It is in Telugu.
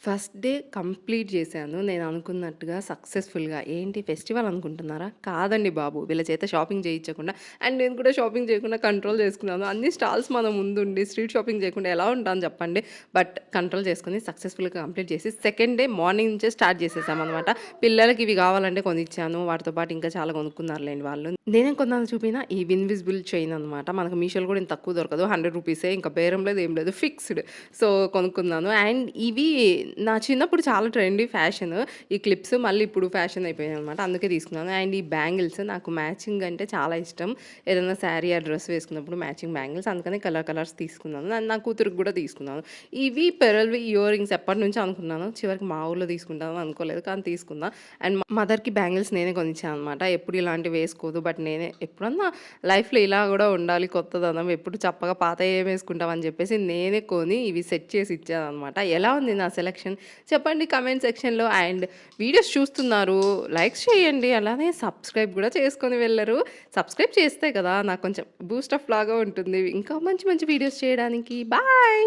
ఫస్ట్ డే కంప్లీట్ చేశాను. నేను అనుకున్నట్టుగా సక్సెస్‌ఫుల్‌గా. ఏంటి ఫెస్టివల్ అనుకుంటున్నారా? కాదండి బాబు. వీళ్ళ చేత షాపింగ్ చేయించకుండా అండ్ నేను కూడా షాపింగ్ చేయకుండా కంట్రోల్ చేసుకున్నాను. అన్ని స్టాల్స్ మన ముందుండి స్ట్రీట్ షాపింగ్ చేయకుండా ఎలా ఉంటాను చెప్పండి. బట్ కంట్రోల్ చేసుకొని సక్సెస్‌ఫుల్‌గా కంప్లీట్ చేసి సెకండ్ డే మార్నింగ్ నుంచే స్టార్ట్ చేసేసామనమాట. పిల్లలకి ఇవి కావాలంటే కొనిచ్చాను. వాటితో పాటు ఇంకా చాలా కొనుక్కున్నారులెండి వాళ్ళు. నేనేం కొన్నానో చూపినా ఈ ఇన్విజిబుల్ చైన్ అనమాట. మనకు మీషోలో కూడా ఇంత తక్కువ దొరకదు. రూ. 100 ఇంకా బేరం లేదు ఏం లేదు. ఫిక్స్‌డ్. సో, కొనుక్కున్నాను. అండ్ ఇవి నా చిన్నప్పుడు చాలా ట్రెండీ ఫ్యాషన్. ఈ క్లిప్స్ మళ్ళీ ఇప్పుడు ఫ్యాషన్ అయిపోయాయనమాట. అందుకే తీసుకున్నాను. అండ్ ఈ బ్యాంగిల్స్ నాకు మ్యాచింగ్ అంటే చాలా ఇష్టం. ఏదైనా శారీ ఆ డ్రెస్ వేసుకున్నప్పుడు మ్యాచింగ్ బ్యాంగిల్స్ అందుకని కలర్స్ తీసుకున్నాను. అండ్ నా కూతురికి కూడా తీసుకున్నాను. ఇవి పెరల్‌వి ఇయర్ రింగ్స్ ఎప్పటినుంచో అనుకున్నాను. చివరికి మా ఊర్లో తీసుకుంటానని అనుకోలేదు. కానీ తీసుకున్నా. అండ్ మదర్‌కి బ్యాంగిల్స్ నేనే కొనిచ్చాను అనమాట. ఎప్పుడు ఇలాంటివి వేసుకోదు. బట్ నేనే ఎప్పుడన్నా లైఫ్‌లో ఇలా గూడా ఉండాలి కొత్తదనం. ఎప్పుడు చప్పగా పాతయి ఏం వేసుకుంటాం అని జెప్పేసి నేనే కొని ఇవి సెట్ చేసి ఇచ్చాననమాట. ఎలా ఉంది నా సెలక్షన్? చెప్పండి కామెంట్ సెక్షన్‌లో. అండ్ వీడియోస్ చూస్తున్నారు. లైక్స్ చేయండి. అలానే సబ్స్క్రైబ్ గూడా చేసుకొని వెళ్లరు. సబ్స్క్రైబ్ చేస్తే కదా నాకు కొంచెం బూస్ట్ అప్ లాగా ఉంటుంది. ఇంకా మంచి మంచి వీడియోస్ చేయడానికి. బాయ్.